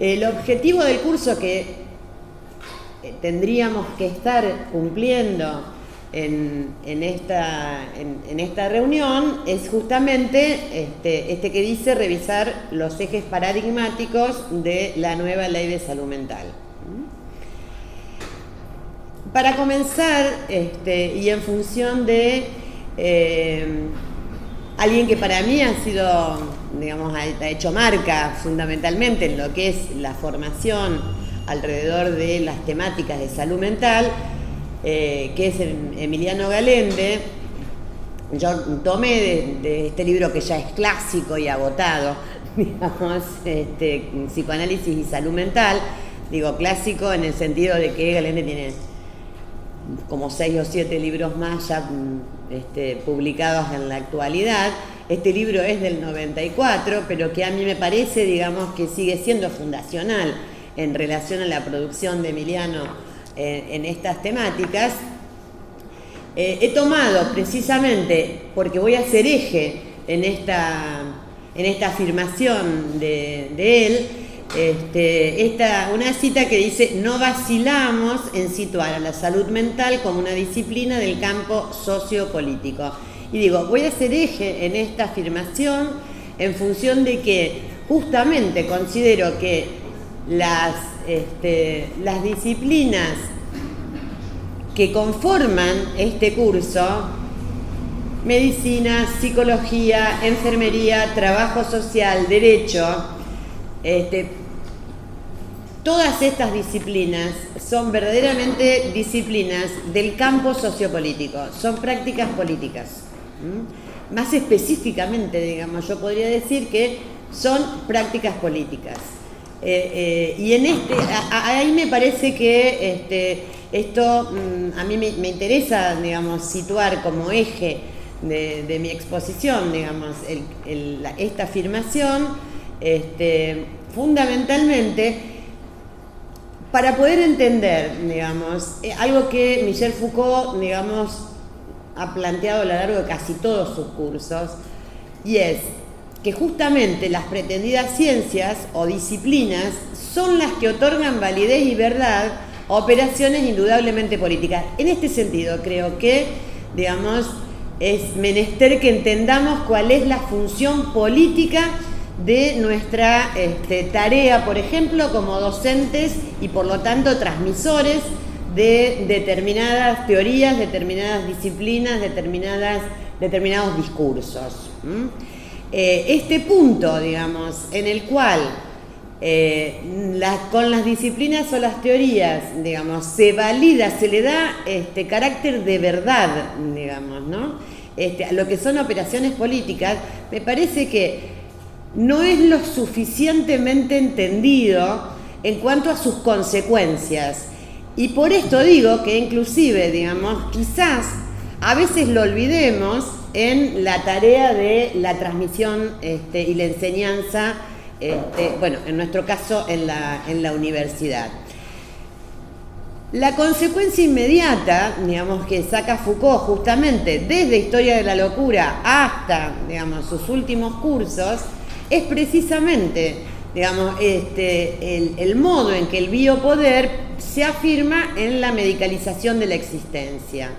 El objetivo del curso que tendríamos que estar cumpliendo en esta reunión es justamente este que dice revisar los ejes paradigmáticos de la nueva ley de salud mental. Para comenzar, y en función de alguien que para mí ha sido, digamos, ha hecho marca fundamentalmente en lo que es la formación alrededor de las temáticas de salud mental, que es Emiliano Galende. Yo tomé de este libro que ya es clásico y agotado, digamos, Psicoanálisis y Salud Mental. Digo clásico en el sentido de que Galende tiene como 6 o 7 libros más ya publicados en la actualidad. Este libro es del 94, pero que a mí me parece, digamos, que sigue siendo fundacional en relación a la producción de Emiliano en estas temáticas. He tomado precisamente, porque voy a hacer eje en esta afirmación de él, una cita que dice: no vacilamos en situar a la salud mental como una disciplina del campo sociopolítico. Y digo, voy a hacer eje en esta afirmación en función de que justamente considero que las disciplinas que conforman este curso, medicina, psicología, enfermería, trabajo social, derecho, todas estas disciplinas son verdaderamente disciplinas del campo sociopolítico, son prácticas políticas. Más específicamente, digamos, yo podría decir que son prácticas políticas. Y ahí me parece que esto a mí me interesa, digamos, situar como eje de mi exposición, digamos, esta afirmación, fundamentalmente para poder entender, digamos, algo que Michel Foucault, digamos, ha planteado a lo largo de casi todos sus cursos, y es que justamente las pretendidas ciencias o disciplinas son las que otorgan validez y verdad a operaciones indudablemente políticas. En este sentido, creo que, digamos, es menester que entendamos cuál es la función política de nuestra tarea, por ejemplo, como docentes y por lo tanto transmisores de determinadas teorías, determinadas disciplinas, determinados discursos. Este punto, digamos, en el cual con las disciplinas o las teorías, digamos, se valida, se le da carácter de verdad, digamos, ¿no? A lo que son operaciones políticas, me parece que no es lo suficientemente entendido en cuanto a sus consecuencias. Y por esto digo que inclusive, digamos, quizás a veces lo olvidemos en la tarea de la transmisión y la enseñanza, bueno, en nuestro caso en la universidad. La consecuencia inmediata, digamos, que saca Foucault justamente desde Historia de la Locura hasta, digamos, sus últimos cursos, es precisamente, digamos, el modo en que el biopoder se afirma en la medicalización de la existencia.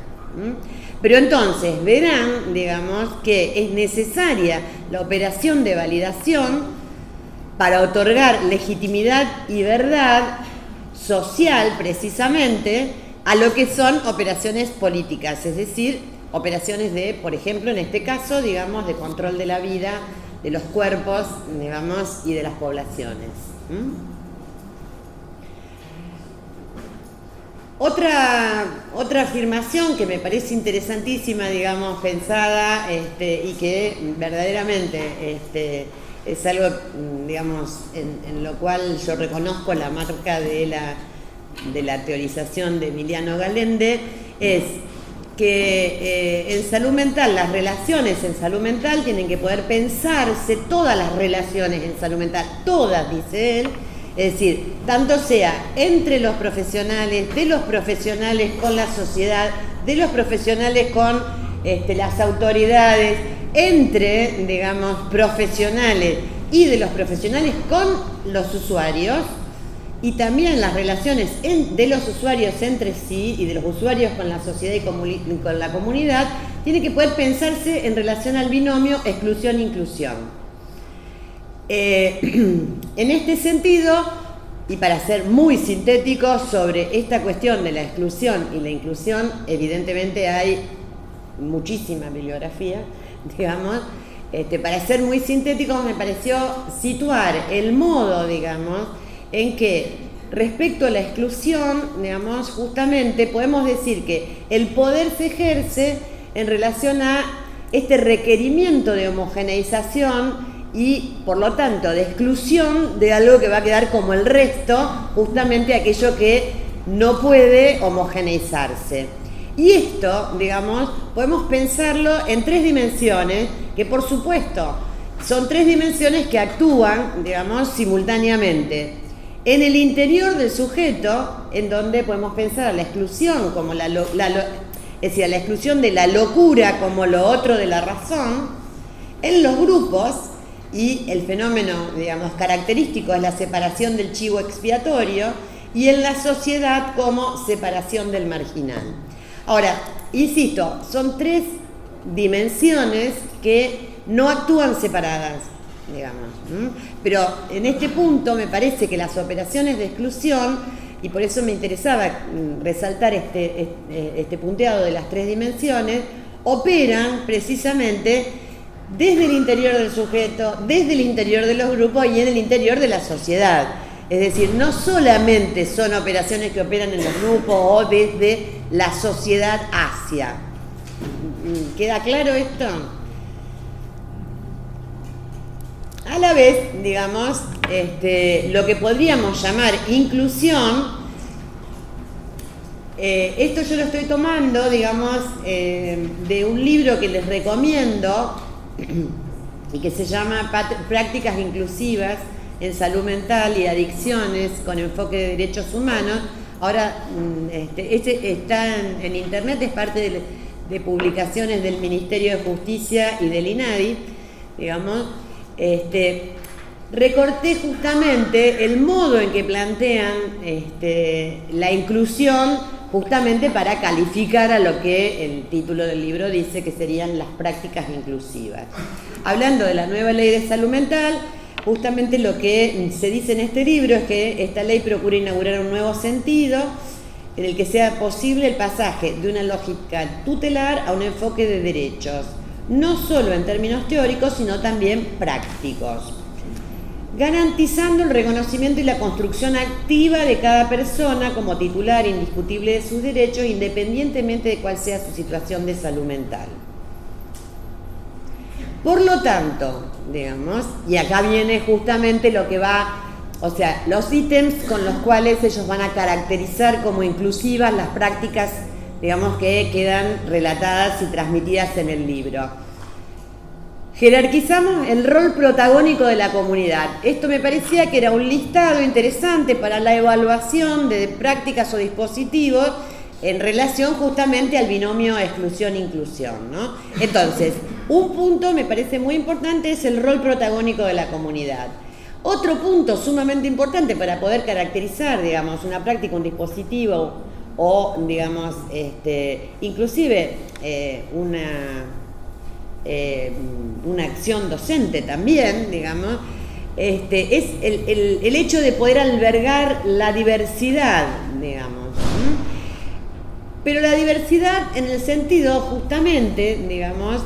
Pero entonces verán, digamos, que es necesaria la operación de validación para otorgar legitimidad y verdad social, precisamente, a lo que son operaciones políticas, es decir, operaciones de, por ejemplo, en este caso, digamos, de control de la vida, de los cuerpos, digamos, y de las poblaciones. Otra afirmación que me parece interesantísima, digamos, pensada, y que verdaderamente es algo, digamos, en lo cual yo reconozco la marca de la teorización de Emiliano Galende, es que en salud mental, las relaciones en salud mental tienen que poder pensarse, todas las relaciones en salud mental, todas, dice él, es decir, tanto sea entre los profesionales, de los profesionales con la sociedad, de los profesionales con las autoridades, entre, digamos, profesionales y de los profesionales con los usuarios, y también las relaciones de los usuarios entre sí y de los usuarios con la sociedad y con la comunidad, tiene que poder pensarse en relación al binomio exclusión-inclusión. En este sentido, y para ser muy sintético sobre esta cuestión de la exclusión y la inclusión, evidentemente hay muchísima bibliografía, digamos. Para ser muy sintético, me pareció situar el modo, digamos, en que respecto a la exclusión, digamos, justamente podemos decir que el poder se ejerce en relación a este requerimiento de homogeneización y, por lo tanto, de exclusión de algo que va a quedar como el resto, justamente aquello que no puede homogeneizarse. Y esto, digamos, podemos pensarlo en tres dimensiones, que por supuesto son tres dimensiones que actúan, digamos, simultáneamente. En el interior del sujeto, en donde podemos pensar la exclusión como es decir, la exclusión de la locura como lo otro de la razón, en los grupos, y el fenómeno, digamos, característico es la separación del chivo expiatorio, y en la sociedad como separación del marginal. Ahora, insisto, son tres dimensiones que no actúan separadas, digamos. Pero en este punto me parece que las operaciones de exclusión, y por eso me interesaba resaltar este punteado de las tres dimensiones, operan precisamente desde el interior del sujeto, desde el interior de los grupos y en el interior de la sociedad. Es decir, no solamente son operaciones que operan en los grupos o desde la sociedad hacia. ¿Queda claro esto? A la vez, digamos, lo que podríamos llamar inclusión, esto yo lo estoy tomando, digamos, de un libro que les recomiendo y que se llama Prácticas Inclusivas en Salud Mental y Adicciones con enfoque de derechos humanos. Ahora, está en internet, es parte de publicaciones del Ministerio de Justicia y del INADI, digamos. Recorté justamente el modo en que plantean la inclusión, justamente para calificar a lo que el título del libro dice que serían las prácticas inclusivas. Hablando de la nueva ley de salud mental, justamente lo que se dice en este libro es que esta ley procura inaugurar un nuevo sentido en el que sea posible el pasaje de una lógica tutelar a un enfoque de derechos, no solo en términos teóricos, sino también prácticos, garantizando el reconocimiento y la construcción activa de cada persona como titular indiscutible de sus derechos, independientemente de cuál sea su situación de salud mental. Por lo tanto, digamos, y acá viene justamente lo que va, o sea, los ítems con los cuales ellos van a caracterizar como inclusivas las prácticas, digamos, que quedan relatadas y transmitidas en el libro. Jerarquizamos el rol protagónico de la comunidad. Esto me parecía que era un listado interesante para la evaluación de prácticas o dispositivos en relación justamente al binomio exclusión-inclusión, ¿no? Entonces, un punto me parece muy importante es el rol protagónico de la comunidad. Otro punto sumamente importante para poder caracterizar, digamos, una práctica, un dispositivo o, digamos, inclusive una acción docente también, digamos, es el hecho de poder albergar la diversidad, digamos. Pero la diversidad en el sentido justamente, digamos,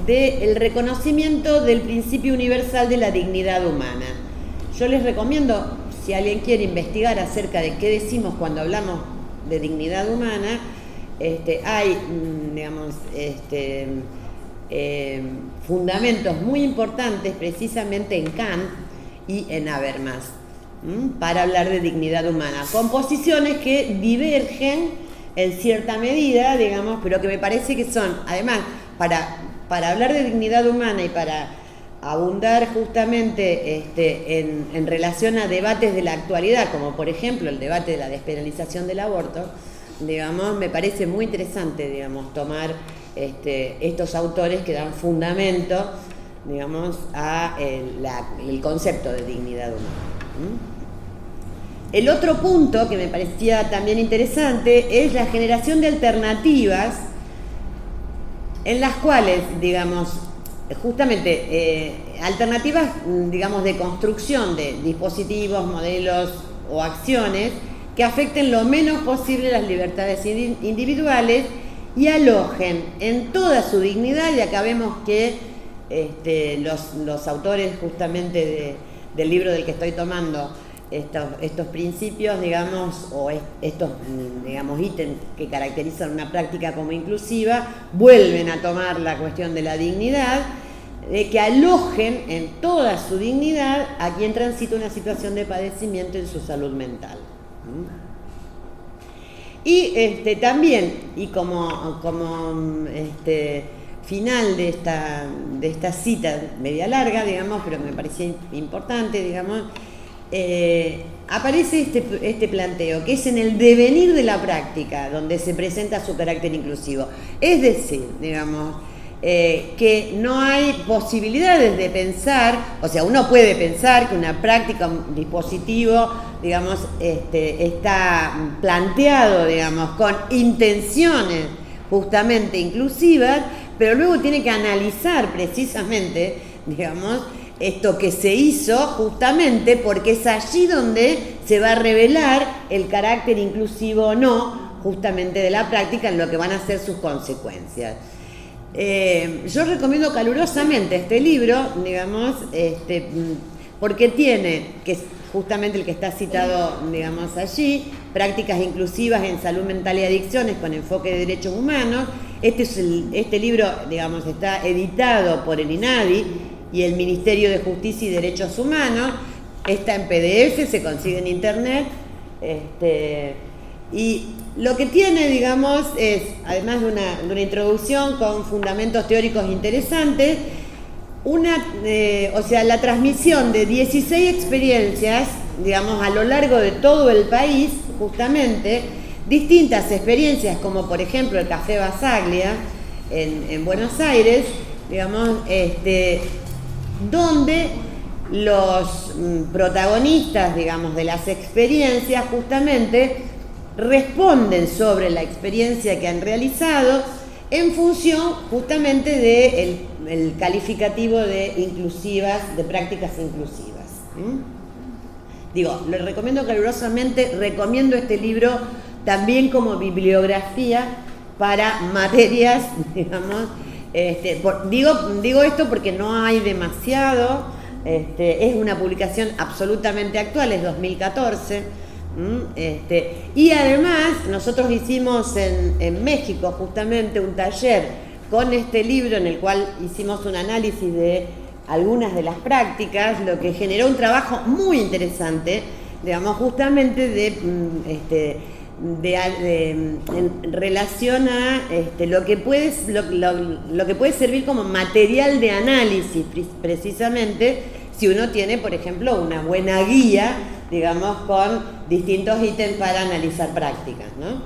del reconocimiento del principio universal de la dignidad humana. Yo les recomiendo, si alguien quiere investigar acerca de qué decimos cuando hablamos de dignidad humana, hay, digamos, fundamentos muy importantes precisamente en Kant y en Habermas para hablar de dignidad humana, con posiciones que divergen en cierta medida, digamos, pero que me parece que son, además, para hablar de dignidad humana y para abundar justamente en relación a debates de la actualidad, como por ejemplo el debate de la despenalización del aborto, digamos, me parece muy interesante, digamos, tomar estos autores que dan fundamento digamos, a el concepto de dignidad humana. El otro punto que me parecía también interesante es la generación de alternativas en las cuales, digamos, justamente alternativas, digamos, de construcción de dispositivos, modelos o acciones que afecten lo menos posible las libertades individuales y alojen en toda su dignidad, y acá vemos que los autores justamente del libro del que estoy tomando estos principios, digamos, o estos, digamos, ítems que caracterizan una práctica como inclusiva, vuelven a tomar la cuestión de la dignidad, de que alojen en toda su dignidad a quien transita una situación de padecimiento en su salud mental. Y también, y como final de esta cita media larga, digamos, pero que me parecía importante, digamos, aparece este planteo, que es en el devenir de la práctica donde se presenta su carácter inclusivo. Es decir, digamos, que no hay posibilidades de pensar, o sea, uno puede pensar que una práctica, un dispositivo, digamos, está planteado, digamos, con intenciones justamente inclusivas, pero luego tiene que analizar precisamente, digamos, esto que se hizo justamente porque es allí donde se va a revelar el carácter inclusivo o no justamente de la práctica, en lo que van a ser sus consecuencias. Yo recomiendo calurosamente este libro, digamos, porque tiene, que es justamente el que está citado, digamos, allí, prácticas inclusivas en salud mental y adicciones con enfoque de derechos humanos. Este libro, digamos, está editado por el INADI y el Ministerio de Justicia y Derechos Humanos, está en PDF, se consigue en internet, y lo que tiene, digamos, es, además de una introducción con fundamentos teóricos interesantes, la transmisión de 16 experiencias, digamos, a lo largo de todo el país, justamente, distintas experiencias, como por ejemplo el Café Basaglia en Buenos Aires, digamos, donde los protagonistas, digamos, de las experiencias justamente responden sobre la experiencia que han realizado en función justamente del calificativo de inclusivas, de prácticas inclusivas. Digo, lo recomiendo calurosamente, recomiendo este libro también como bibliografía para materias, digamos, digo esto porque no hay demasiado, es una publicación absolutamente actual, es 2014, y además nosotros hicimos en México justamente un taller con este libro en el cual hicimos un análisis de algunas de las prácticas, lo que generó un trabajo muy interesante, digamos, justamente en relación a lo que puede servir como material de análisis, precisamente si uno tiene, por ejemplo, una buena guía, digamos, con distintos ítems para analizar prácticas, ¿no?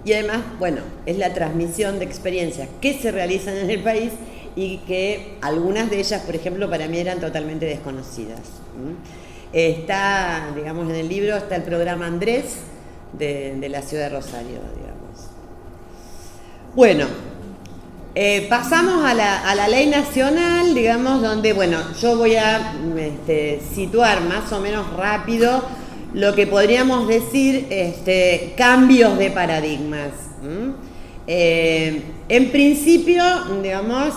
Y además, bueno, es la transmisión de experiencias que se realizan en el país y que algunas de ellas, por ejemplo, para mí eran totalmente desconocidas. Está, digamos, en el libro está el programa Andrés de la ciudad de Rosario, digamos. Bueno, pasamos a la ley nacional, digamos, donde, bueno, yo voy a situar más o menos rápido lo que podríamos decir cambios de paradigmas. En principio, digamos,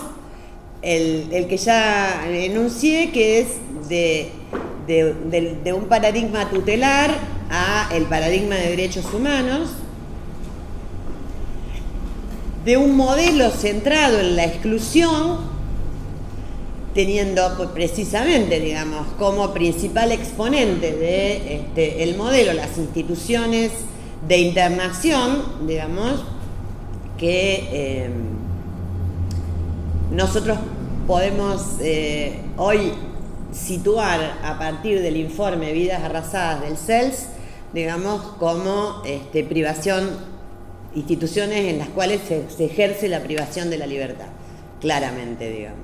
el que ya enuncié, que es de un paradigma tutelar a el paradigma de derechos humanos, de un modelo centrado en la exclusión, teniendo pues, precisamente, digamos, como principal exponente de el modelo las instituciones de internación, digamos, que nosotros podemos hoy situar a partir del informe Vidas Arrasadas del CELS, digamos, como privación, instituciones en las cuales se ejerce la privación de la libertad, claramente, digamos.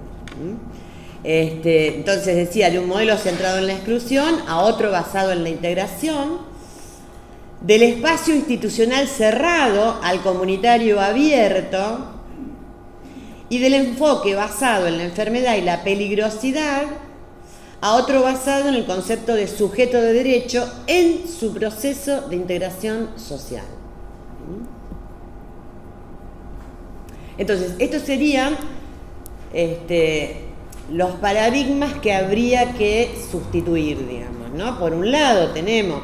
Entonces decía, de un modelo centrado en la exclusión a otro basado en la integración, del espacio institucional cerrado al comunitario abierto y del enfoque basado en la enfermedad y la peligrosidad a otro basado en el concepto de sujeto de derecho en su proceso de integración social. Entonces, estos serían los paradigmas que habría que sustituir, digamos, ¿no? Por un lado tenemos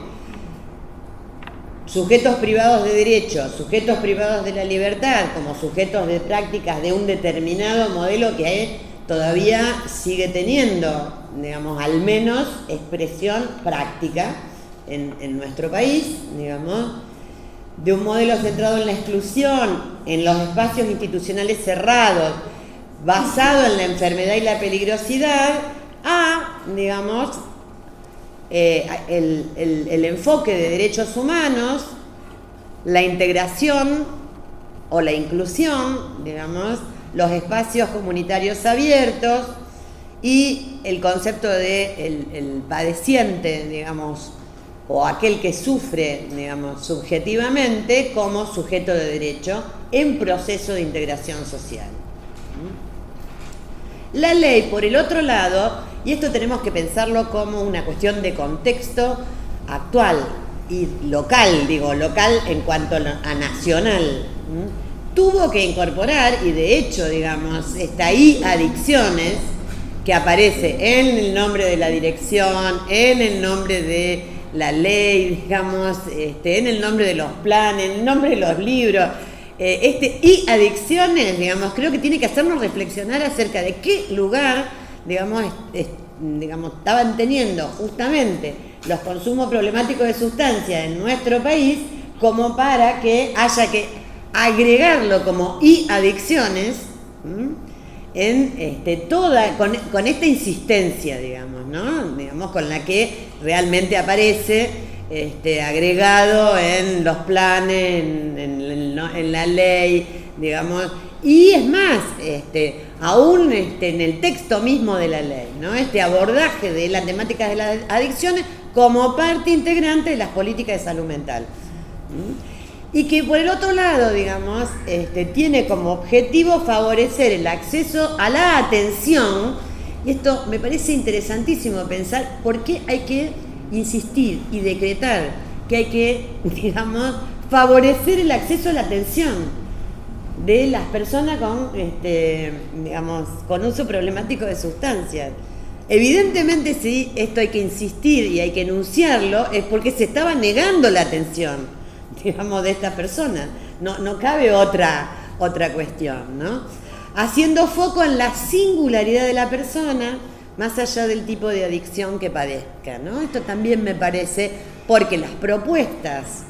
sujetos privados de derecho, sujetos privados de la libertad, como sujetos de prácticas de un determinado modelo que todavía sigue teniendo, digamos, al menos expresión práctica en nuestro país, digamos, de un modelo centrado en la exclusión, en los espacios institucionales cerrados, basado en la enfermedad y la peligrosidad, a, digamos, el enfoque de derechos humanos, la integración o la inclusión, digamos, los espacios comunitarios abiertos y el concepto de el padeciente, digamos, o aquel que sufre, digamos, subjetivamente como sujeto de derecho en proceso de integración social. La ley, por el otro lado, y esto tenemos que pensarlo como una cuestión de contexto actual y local, digo, local en cuanto a nacional, tuvo que incorporar, y de hecho, digamos, está ahí adicciones, que aparece en el nombre de la dirección, en el nombre de la ley, digamos, en el nombre de los planes, en el nombre de los libros, y adicciones, digamos, creo que tiene que hacernos reflexionar acerca de qué lugar, digamos, estaban teniendo justamente los consumos problemáticos de sustancias en nuestro país, como para que haya que agregarlo como adicciones en toda, con esta insistencia, digamos, ¿no? Digamos, con la que realmente aparece agregado en los planes, en la ley, digamos, y es más, aún en el texto mismo de la ley, ¿no? Este abordaje de las temáticas de las adicciones como parte integrante de las políticas de salud mental. Y que por el otro lado, digamos, tiene como objetivo favorecer el acceso a la atención, y esto me parece interesantísimo pensar por qué hay que insistir y decretar que hay que, digamos, favorecer el acceso a la atención de las personas con, digamos, con uso problemático de sustancias. Evidentemente, si esto hay que insistir y hay que enunciarlo, es porque se estaba negando la atención, digamos, de esta persona. No cabe otra cuestión, ¿no? Haciendo foco en la singularidad de la persona, más allá del tipo de adicción que padezca, ¿no? Esto también me parece, porque las propuestas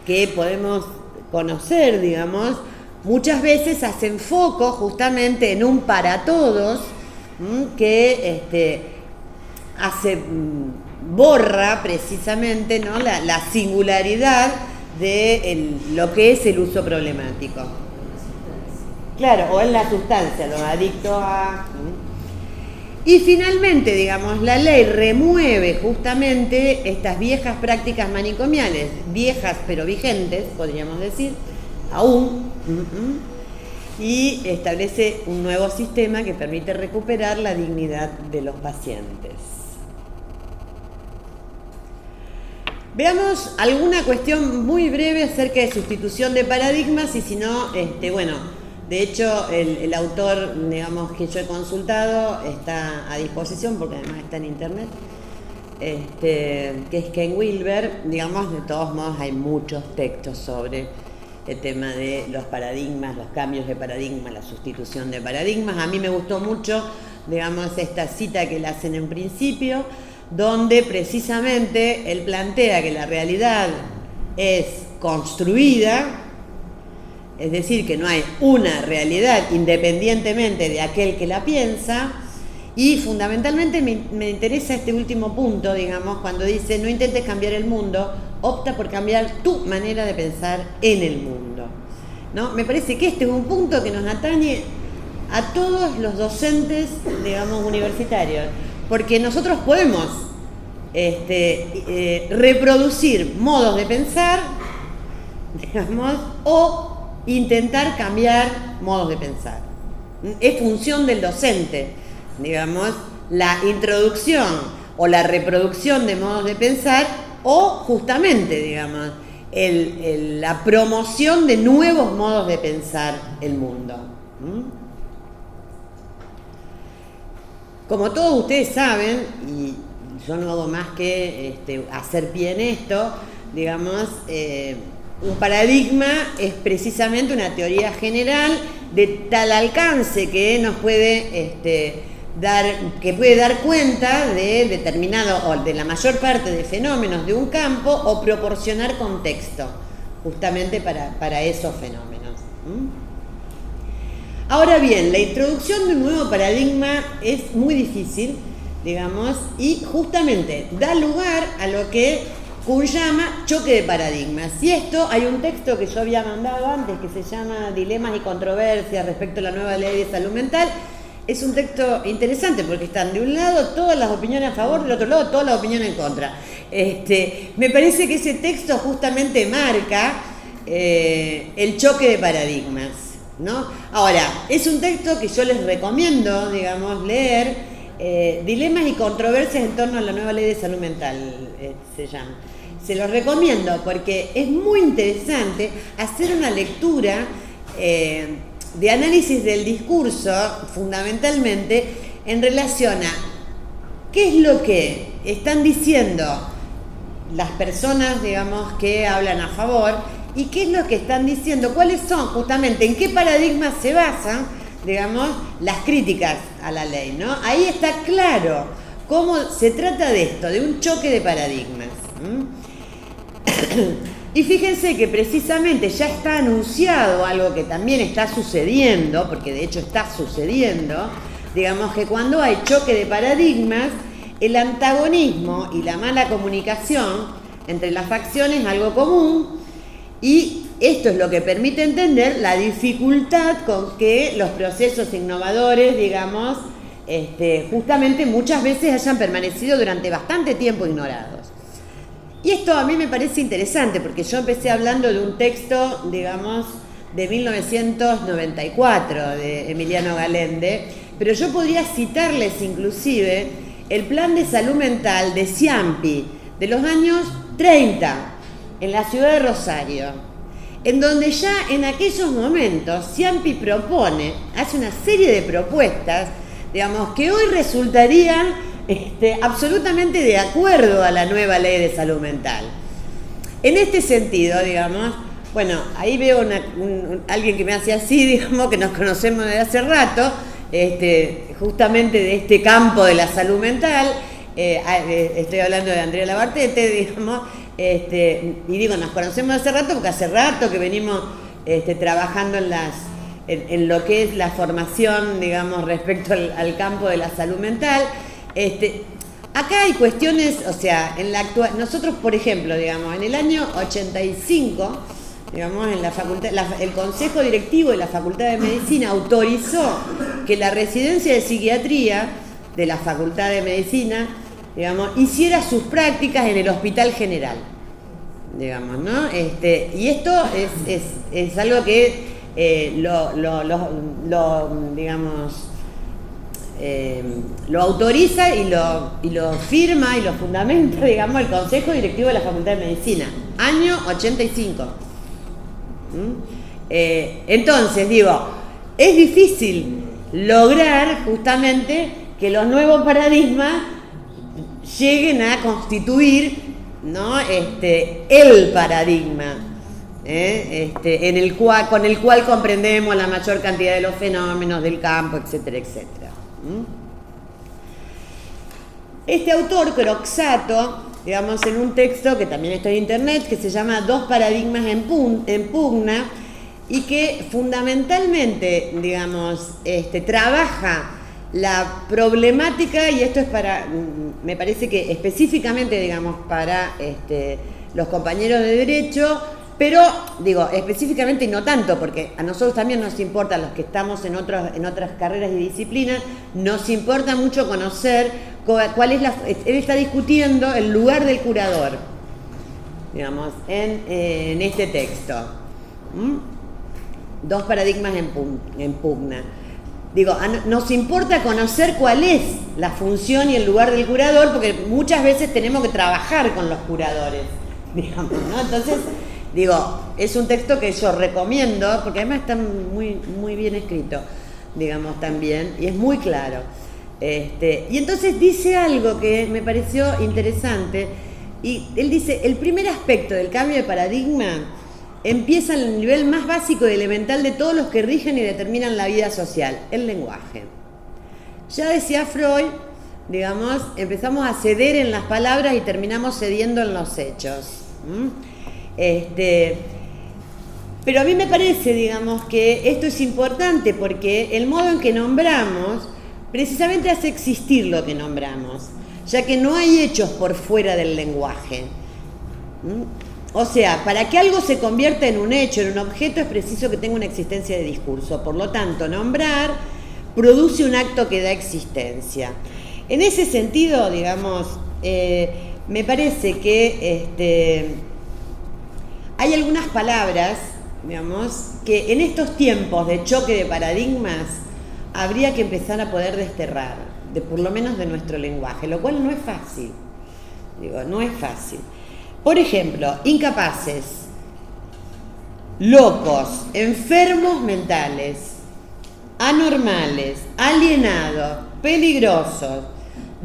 que podemos conocer, digamos, muchas veces hacen foco justamente en un para todos que borra precisamente, ¿no? la singularidad de lo que es el uso problemático. Claro, o en la sustancia, los adictos a... Y finalmente, digamos, la ley remueve justamente estas viejas prácticas manicomiales, viejas pero vigentes, podríamos decir, aún, y establece un nuevo sistema que permite recuperar la dignidad de los pacientes. Veamos alguna cuestión muy breve acerca de sustitución de paradigmas, y si no, bueno, de hecho el autor, digamos, que yo he consultado está a disposición porque además está en internet, que es Ken Wilber. Digamos, de todos modos hay muchos textos sobre el tema de los paradigmas, los cambios de paradigma, la sustitución de paradigmas. A mí me gustó mucho, digamos, esta cita que le hacen en principio, donde precisamente él plantea que la realidad es construida, es decir, que no hay una realidad independientemente de aquel que la piensa, y fundamentalmente me interesa este último punto, digamos, cuando dice: no intentes cambiar el mundo, opta por cambiar tu manera de pensar en el mundo, ¿no? Me parece que este es un punto que nos atañe a todos los docentes, digamos, universitarios, porque nosotros podemos reproducir modos de pensar, digamos, o intentar cambiar modos de pensar. Es función del docente, digamos, la introducción o la reproducción de modos de pensar o justamente, digamos, la promoción de nuevos modos de pensar el mundo. Como todos ustedes saben, y yo no hago más que hacer pie en esto, digamos, un paradigma es precisamente una teoría general de tal alcance que nos puede dar cuenta de determinado o de la mayor parte de fenómenos de un campo o proporcionar contexto justamente para esos fenómenos. Ahora bien, la introducción de un nuevo paradigma es muy difícil, digamos, y justamente da lugar a lo que Kuhn llama choque de paradigmas. Y esto, hay un texto que yo había mandado antes que se llama Dilemas y controversias respecto a la nueva ley de salud mental. Es un texto interesante porque están de un lado todas las opiniones a favor, del otro lado todas las opiniones en contra. Me parece que ese texto justamente marca el choque de paradigmas, ¿no? Ahora, es un texto que yo les recomiendo, digamos, leer, Dilemas y controversias en torno a la nueva ley de salud mental, se llama. Se los recomiendo porque es muy interesante hacer una lectura de análisis del discurso, fundamentalmente, en relación a qué es lo que están diciendo las personas, digamos, que hablan a favor, y qué es lo que están diciendo, cuáles son, justamente, en qué paradigmas se basan, digamos, las críticas a la ley, ¿no? Ahí está claro cómo se trata de esto, de un choque de paradigmas. Y fíjense que precisamente ya está anunciado algo que también está sucediendo, porque de hecho está sucediendo, digamos que cuando hay choque de paradigmas, el antagonismo y la mala comunicación entre las facciones es algo común, y esto es lo que permite entender la dificultad con que los procesos innovadores, digamos, justamente muchas veces hayan permanecido durante bastante tiempo ignorados. Y esto a mí me parece interesante, porque yo empecé hablando de un texto, digamos, de 1994, de Emiliano Galende, pero yo podría citarles inclusive el plan de salud mental de Ciampi, de los años 30, en la ciudad de Rosario, en donde ya en aquellos momentos Ciampi hace una serie de propuestas, digamos, que hoy resultarían absolutamente de acuerdo a la nueva ley de salud mental. En este sentido, digamos, bueno, ahí veo alguien que me hace así, digamos, que nos conocemos desde hace rato, justamente de este campo de la salud mental, estoy hablando de Andrea Labartete, digamos, y digo, nos conocemos hace rato porque hace rato que venimos trabajando en lo que es la formación, digamos, respecto al campo de la salud mental. Acá hay cuestiones, o sea, nosotros, por ejemplo, digamos, en el año 85, digamos, en la facultad, el Consejo Directivo de la Facultad de Medicina autorizó que la residencia de psiquiatría de la Facultad de Medicina, digamos, hiciera sus prácticas en el Hospital General, digamos, ¿no? Y esto es algo que digamos, lo autoriza y lo firma y lo fundamenta, digamos, el Consejo Directivo de la Facultad de Medicina, año 85. Entonces, digo, es difícil lograr justamente que los nuevos paradigmas lleguen a constituir, ¿no?, el paradigma, con el cual comprendemos la mayor cantidad de los fenómenos del campo, etcétera, etcétera. Este autor, Croxatto, digamos, en un texto que también está en internet, que se llama Dos paradigmas en pugna, y que fundamentalmente, digamos, trabaja la problemática, y esto es me parece que específicamente, digamos, para los compañeros de derecho, Pero, digo, específicamente y no tanto, porque a nosotros también nos importa, los que estamos en otras carreras y disciplinas, nos importa mucho conocer cuál es él está discutiendo el lugar del curador, digamos, en este texto. Dos paradigmas en pugna. Digo, nos importa conocer cuál es la función y el lugar del curador, porque muchas veces tenemos que trabajar con los curadores, digamos, ¿no? Entonces, digo, es un texto que yo recomiendo, porque además está muy, muy bien escrito, digamos, también, y es muy claro. Y entonces dice algo que me pareció interesante, y él dice, el primer aspecto del cambio de paradigma empieza en el nivel más básico y elemental de todos los que rigen y determinan la vida social, el lenguaje. Ya decía Freud, digamos, empezamos a ceder en las palabras y terminamos cediendo en los hechos. Pero a mí me parece, digamos, que esto es importante porque el modo en que nombramos precisamente hace existir lo que nombramos, ya que no hay hechos por fuera del lenguaje. O sea, para que algo se convierta en un hecho, en un objeto, es preciso que tenga una existencia de discurso. Por lo tanto, nombrar produce un acto que da existencia. En ese sentido, digamos, me parece que hay algunas palabras, digamos, que en estos tiempos de choque de paradigmas habría que empezar a poder desterrar, por lo menos de nuestro lenguaje, lo cual no es fácil. Digo, no es fácil. Por ejemplo, incapaces, locos, enfermos mentales, anormales, alienados, peligrosos,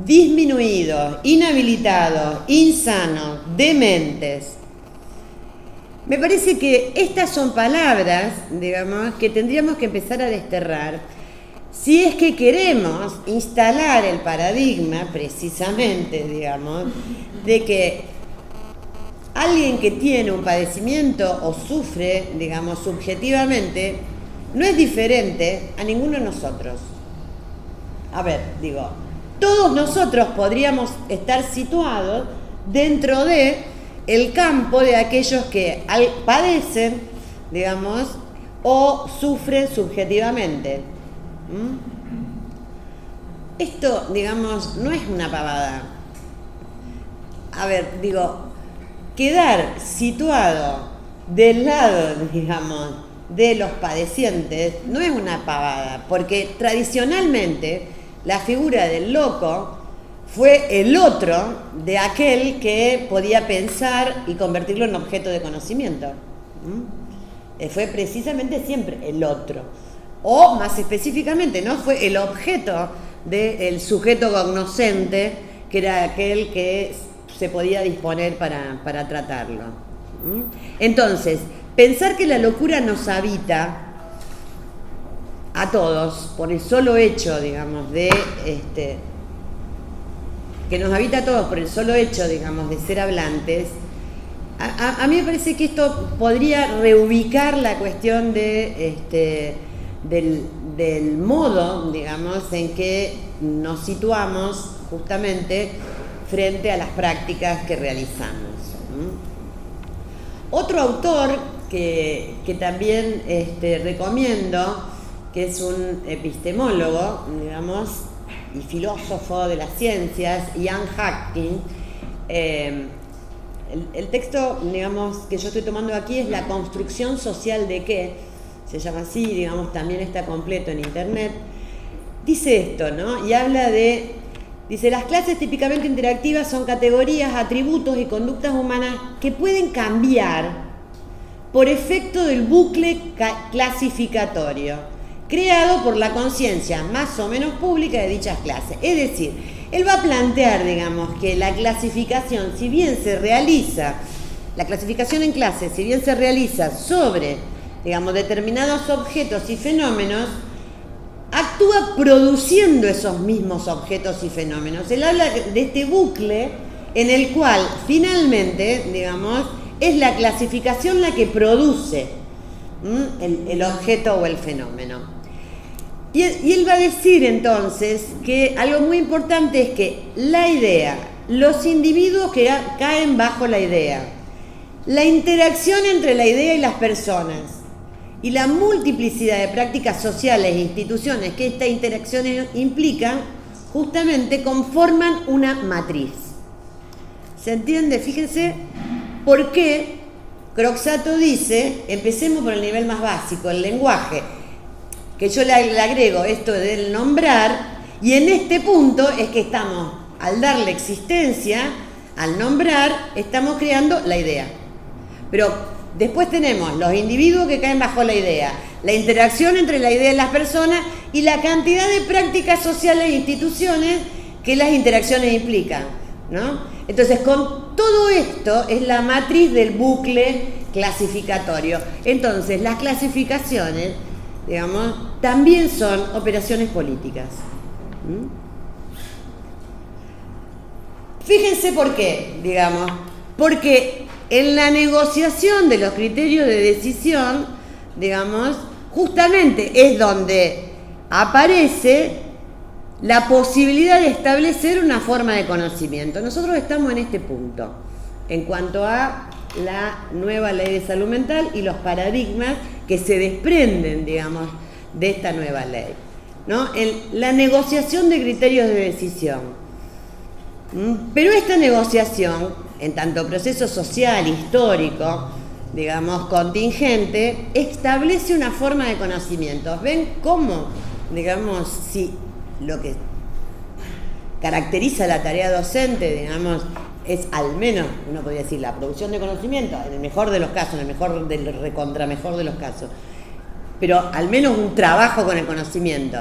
disminuidos, inhabilitados, insanos, dementes. Me parece que estas son palabras, digamos, que tendríamos que empezar a desterrar si es que queremos instalar el paradigma, precisamente, digamos, de que alguien que tiene un padecimiento o sufre, digamos, subjetivamente, no es diferente a ninguno de nosotros. A ver, digo, todos nosotros podríamos estar situados dentro de el campo de aquellos que padecen, digamos, o sufren subjetivamente. Esto, digamos, no es una pavada. A ver, digo, quedar situado del lado, digamos, de los padecientes no es una pavada, porque tradicionalmente la figura del loco fue el otro de aquel que podía pensar y convertirlo en objeto de conocimiento. Fue precisamente siempre el otro. O más específicamente, ¿no? Fue el objeto del sujeto cognoscente, que era aquel que se podía disponer para tratarlo. Entonces, pensar que la locura nos habita a todos, por el solo hecho, digamos, de que nos habita a todos por el solo hecho, digamos, de ser hablantes, a mí me parece que esto podría reubicar la cuestión del modo, digamos, en que nos situamos justamente frente a las prácticas que realizamos. Otro autor que también recomiendo, que es un epistemólogo, digamos, y filósofo de las ciencias, Ian Hacking. El texto, digamos, que yo estoy tomando aquí es La construcción social de qué, se llama así, digamos, también está completo en internet. Dice esto, ¿no? Y habla dice, las clases típicamente interactivas son categorías, atributos y conductas humanas que pueden cambiar por efecto del bucle clasificatorio creado por la conciencia más o menos pública de dichas clases. Es decir, él va a plantear, digamos, que la clasificación, si bien se realiza, la clasificación en clases, si bien se realiza sobre, digamos, determinados objetos y fenómenos, actúa produciendo esos mismos objetos y fenómenos. Él habla de este bucle en el cual finalmente, digamos, es la clasificación la que produce el objeto o el fenómeno. Y él va a decir entonces que algo muy importante es que la idea, los individuos que caen bajo la idea La interacción entre la idea y las personas y la multiplicidad de prácticas sociales e instituciones que esta interacción implican, justamente conforman una matriz. ¿Se entiende? Fíjense por qué Croxatto dice, empecemos por el nivel más básico, el lenguaje, que yo le agrego esto del nombrar, y en este punto es que estamos, al darle existencia, al nombrar, estamos creando la idea. Pero después tenemos los individuos que caen bajo la idea, la interacción entre la idea y las personas y la cantidad de prácticas sociales e instituciones que las interacciones implican, ¿no? Entonces, con todo esto es la matriz del bucle clasificatorio. Entonces, las clasificaciones, digamos, también son operaciones políticas. Fíjense por qué, digamos, porque en la negociación de los criterios de decisión, digamos, justamente es donde aparece la posibilidad de establecer una forma de conocimiento. Nosotros estamos en este punto, en cuanto a la nueva ley de salud mental y los paradigmas que se desprenden, digamos, de esta nueva ley, ¿no? En la negociación de criterios de decisión. Pero esta negociación, en tanto proceso social, histórico, digamos, contingente, establece una forma de conocimiento. ¿Ven cómo, digamos, si lo que caracteriza la tarea docente, digamos, es al menos, uno podría decir, la producción de conocimiento, en el mejor de los casos, en el mejor del recontra mejor de los casos, pero al menos un trabajo con el conocimiento.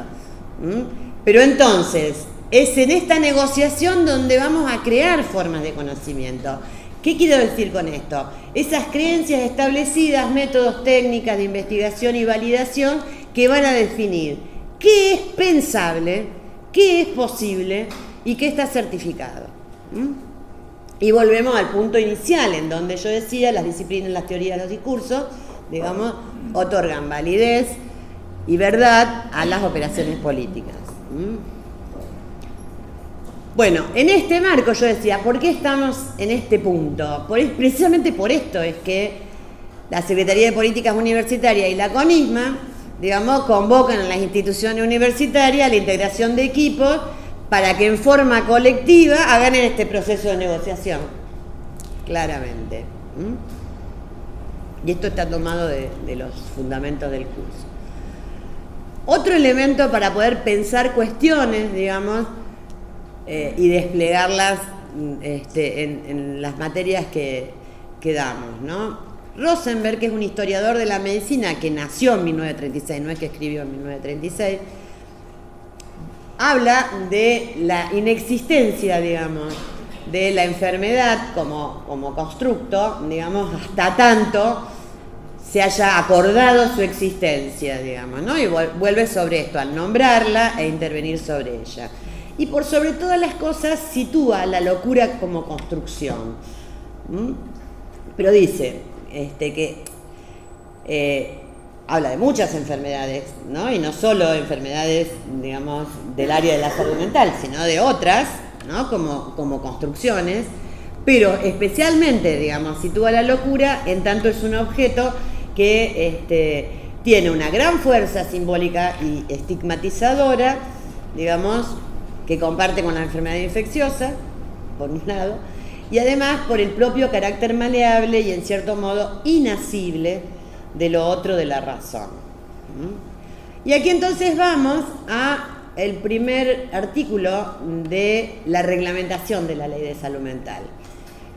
Pero entonces, es en esta negociación donde vamos a crear formas de conocimiento. ¿Qué quiero decir con esto? Esas creencias establecidas, métodos, técnicas de investigación y validación que van a definir qué es pensable, qué es posible y qué está certificado. Y volvemos al punto inicial, en donde yo decía, las disciplinas, las teorías, los discursos, digamos, otorgan validez y verdad a las operaciones políticas. Bueno, en este marco yo decía, ¿por qué estamos en este punto? Precisamente por esto es que la Secretaría de Políticas Universitarias y la CONISMA, digamos, convocan a las instituciones universitarias a la integración de equipos para que en forma colectiva hagan en este proceso de negociación, claramente. Y esto está tomado de los fundamentos del curso. Otro elemento para poder pensar cuestiones, digamos, y desplegarlas en las materias que damos, ¿no? Rosenberg, que es un historiador de la medicina que nació en 1936, no es que escribió en 1936, habla de la inexistencia, digamos, de la enfermedad como constructo, digamos, hasta tanto se haya acordado su existencia, digamos, ¿no? Y vuelve sobre esto, al nombrarla e intervenir sobre ella. Y por sobre todas las cosas sitúa la locura como construcción. Pero dice que habla de muchas enfermedades, ¿no? Y no solo enfermedades, digamos, del área de la salud mental, sino de otras, ¿no? Como construcciones, pero especialmente, digamos, sitúa la locura en tanto es un objeto que tiene una gran fuerza simbólica y estigmatizadora, digamos, que comparte con la enfermedad infecciosa, por un lado, y además por el propio carácter maleable y en cierto modo inasible de lo otro de la razón. Y aquí entonces vamos a el primer artículo de la reglamentación de la Ley de Salud Mental.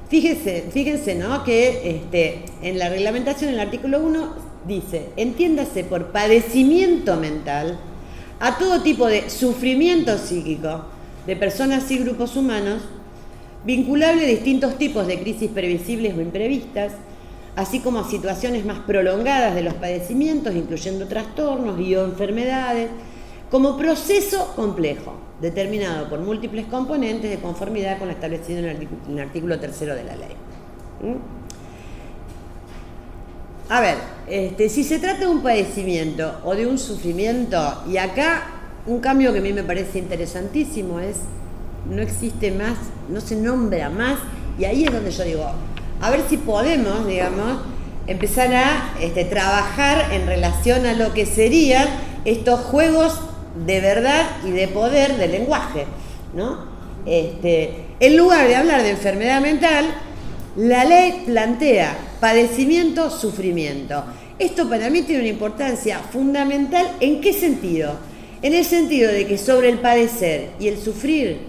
Fíjense, ¿no? Que en la reglamentación, en el artículo 1, dice, entiéndase por padecimiento mental a todo tipo de sufrimiento psíquico de personas y grupos humanos, vinculable a distintos tipos de crisis previsibles o imprevistas, así como a situaciones más prolongadas de los padecimientos, incluyendo trastornos y o enfermedades, como proceso complejo, determinado por múltiples componentes de conformidad con lo establecido en el artículo 3 de la ley. A ver, si se trata de un padecimiento o de un sufrimiento, y acá un cambio que a mí me parece interesantísimo es, no existe más, no se nombra más, y ahí es donde yo digo, a ver si podemos, digamos, empezar a trabajar en relación a lo que serían estos juegos de verdad y de poder del lenguaje, ¿no? En lugar de hablar de enfermedad mental, la ley plantea padecimiento, sufrimiento. Esto para mí tiene una importancia fundamental. ¿En qué sentido? En el sentido de que sobre el padecer y el sufrir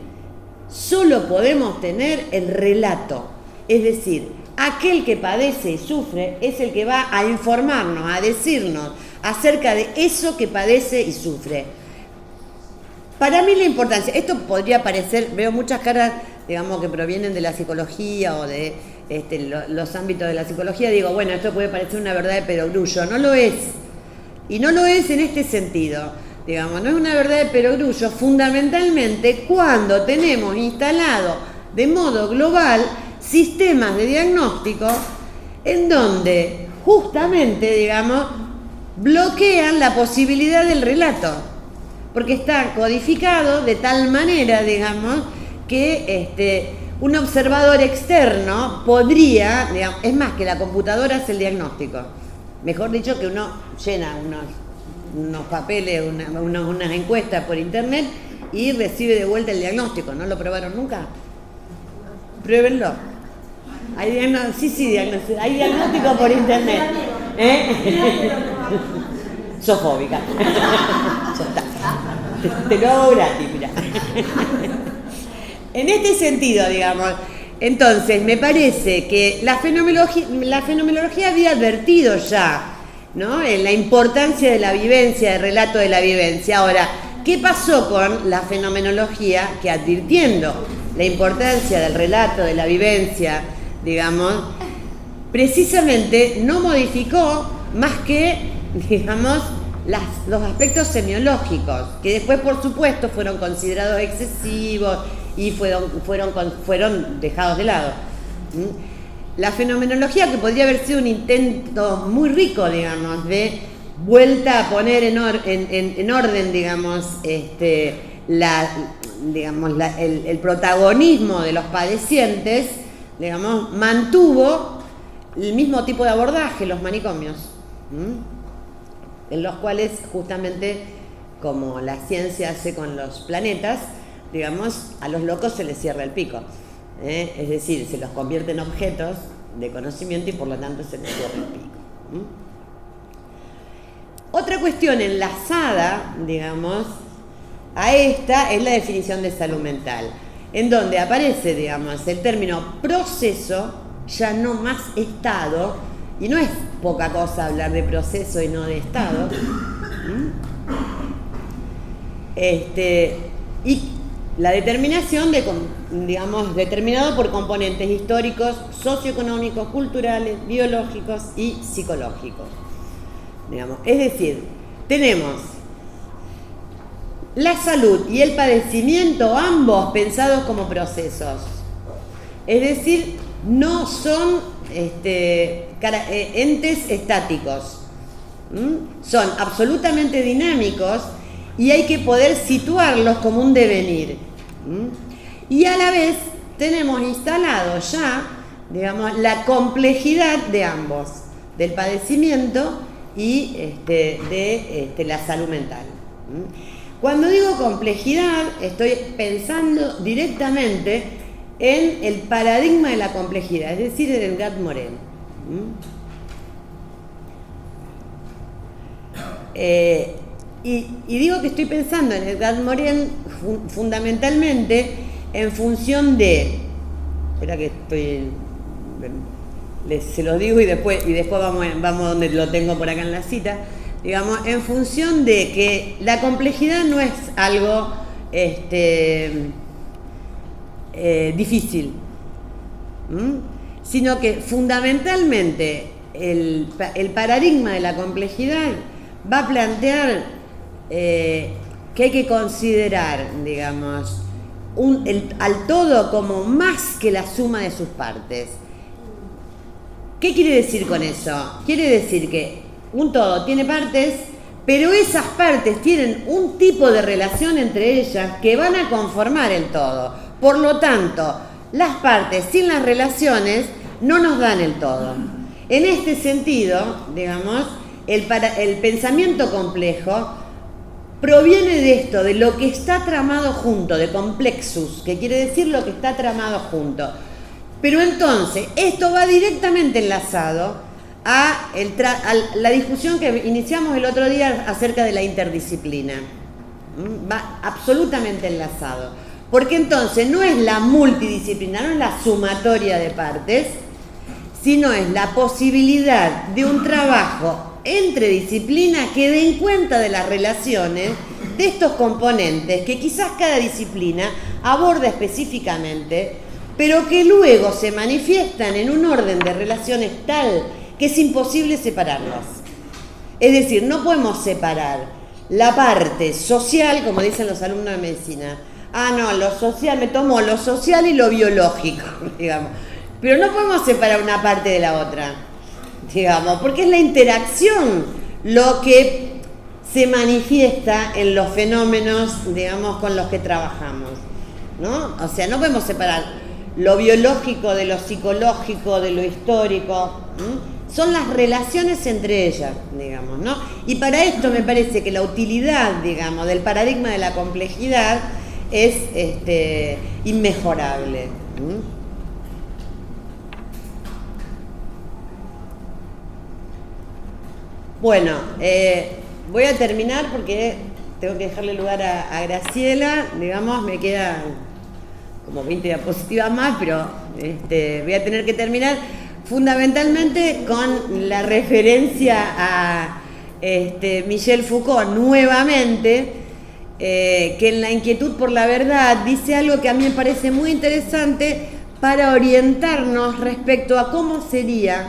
solo podemos tener el relato. Es decir, aquel que padece y sufre es el que va a informarnos, a decirnos acerca de eso que padece y sufre. Para mí la importancia, esto podría parecer, veo muchas caras, digamos, que provienen de la psicología o de los ámbitos de la psicología, digo, bueno, esto puede parecer una verdad de perogrullo, no lo es. Y no lo es en este sentido, digamos, no es una verdad de perogrullo fundamentalmente cuando tenemos instalado de modo global sistemas de diagnóstico en donde justamente, digamos, bloquean la posibilidad del relato, porque está codificado de tal manera, digamos, que un observador externo podría, digamos, es más, que la computadora hace el diagnóstico. Mejor dicho, que uno llena unos papeles, unas encuestas por internet y recibe de vuelta el diagnóstico. ¿No lo probaron nunca? Pruébenlo. Hay diagnóstico, hay diagnóstico por internet. Sofóbica. Te lo hago gratis, mira. En este sentido, digamos, entonces me parece que la fenomenología había advertido ya, ¿no?, en la importancia de la vivencia, del relato de la vivencia. Ahora, ¿qué pasó con la fenomenología que, advirtiendo la importancia del relato de la vivencia, digamos, precisamente no modificó más que, digamos, los aspectos semiológicos, que después, por supuesto, fueron considerados excesivos y fueron dejados de lado? La fenomenología, que podría haber sido un intento muy rico, digamos, de vuelta a poner en orden, digamos, el protagonismo de los padecientes, digamos, mantuvo el mismo tipo de abordaje, los manicomios, en los cuales justamente, como la ciencia hace con los planetas, digamos, a los locos se les cierra el pico, es decir, se los convierte en objetos de conocimiento y por lo tanto se les cierra el pico. Otra cuestión enlazada, digamos, a esta es la definición de salud mental, en donde aparece, digamos, el término proceso, ya no más estado, y no es poca cosa hablar de proceso y no de estado. Y la determinación digamos, determinado por componentes históricos, socioeconómicos, culturales, biológicos y psicológicos. Digamos, es decir, tenemos la salud y el padecimiento, ambos pensados como procesos. Es decir, no son entes estáticos. Son absolutamente dinámicos y hay que poder situarlos como un devenir. Y a la vez tenemos instalado ya, digamos, la complejidad de ambos, del padecimiento y de la salud mental. Cuando digo complejidad, estoy pensando directamente en el paradigma de la complejidad, es decir, en Edgar Morin. Y digo que estoy pensando en Edgar Morin fundamentalmente en función de... Espera que se los digo y después vamos donde lo tengo por acá en la cita. Digamos, en función de que la complejidad no es algo difícil, sino que fundamentalmente el paradigma de la complejidad va a plantear que hay que considerar, digamos, al todo como más que la suma de sus partes. ¿Qué quiere decir con eso? Quiere decir que un todo tiene partes, pero esas partes tienen un tipo de relación entre ellas que van a conformar el todo. Por lo tanto, las partes sin las relaciones no nos dan el todo. En este sentido, digamos, el pensamiento complejo proviene de esto, de lo que está tramado junto, de complexus, que quiere decir lo que está tramado junto. Pero entonces, esto va directamente enlazado a la discusión que iniciamos el otro día acerca de la interdisciplina. Va absolutamente enlazado. Porque entonces no es la multidisciplina, no es la sumatoria de partes, sino es la posibilidad de un trabajo entre disciplinas que den cuenta de las relaciones de estos componentes que quizás cada disciplina aborda específicamente, pero que luego se manifiestan en un orden de relaciones tal que es imposible separarlas. Es decir, no podemos separar la parte social, como dicen los alumnos de medicina. No, lo social, me tomo lo social y lo biológico, digamos. Pero no podemos separar una parte de la otra, digamos, porque es la interacción lo que se manifiesta en los fenómenos, digamos, con los que trabajamos, ¿no? O sea, no podemos separar lo biológico de lo psicológico, de lo histórico, son las relaciones entre ellas, digamos, ¿no? Y para esto me parece que la utilidad, digamos, del paradigma de la complejidad es inmejorable. Bueno, voy a terminar porque tengo que dejarle lugar a Graciela, digamos, me quedan como 20 diapositivas más, pero voy a tener que terminar fundamentalmente con la referencia a Michel Foucault nuevamente, que en La inquietud por la verdad dice algo que a mí me parece muy interesante para orientarnos respecto a cómo sería,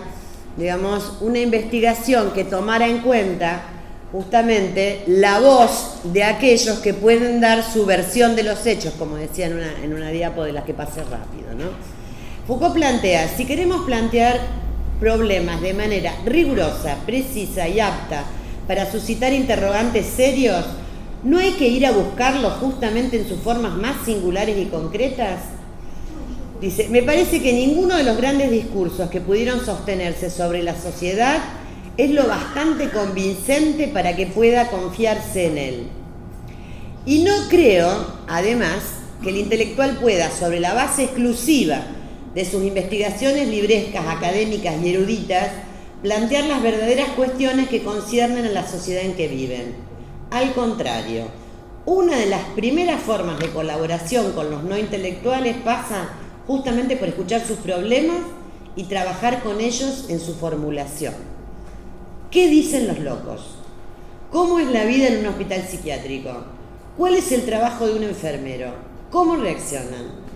digamos, una investigación que tomara en cuenta justamente la voz de aquellos que pueden dar su versión de los hechos, como decía en una diapo de las que pasé rápido, ¿no? Foucault plantea, si queremos plantear problemas de manera rigurosa, precisa y apta para suscitar interrogantes serios, ¿no hay que ir a buscarlos justamente en sus formas más singulares y concretas? Dice, me parece que ninguno de los grandes discursos que pudieron sostenerse sobre la sociedad es lo bastante convincente para que pueda confiarse en él. Y no creo, además, que el intelectual pueda, sobre la base exclusiva de sus investigaciones librescas, académicas y eruditas, plantear las verdaderas cuestiones que conciernen a la sociedad en que viven. Al contrario, una de las primeras formas de colaboración con los no intelectuales pasa justamente por escuchar sus problemas y trabajar con ellos en su formulación. ¿Qué dicen los locos? ¿Cómo es la vida en un hospital psiquiátrico? ¿Cuál es el trabajo de un enfermero? ¿Cómo reaccionan?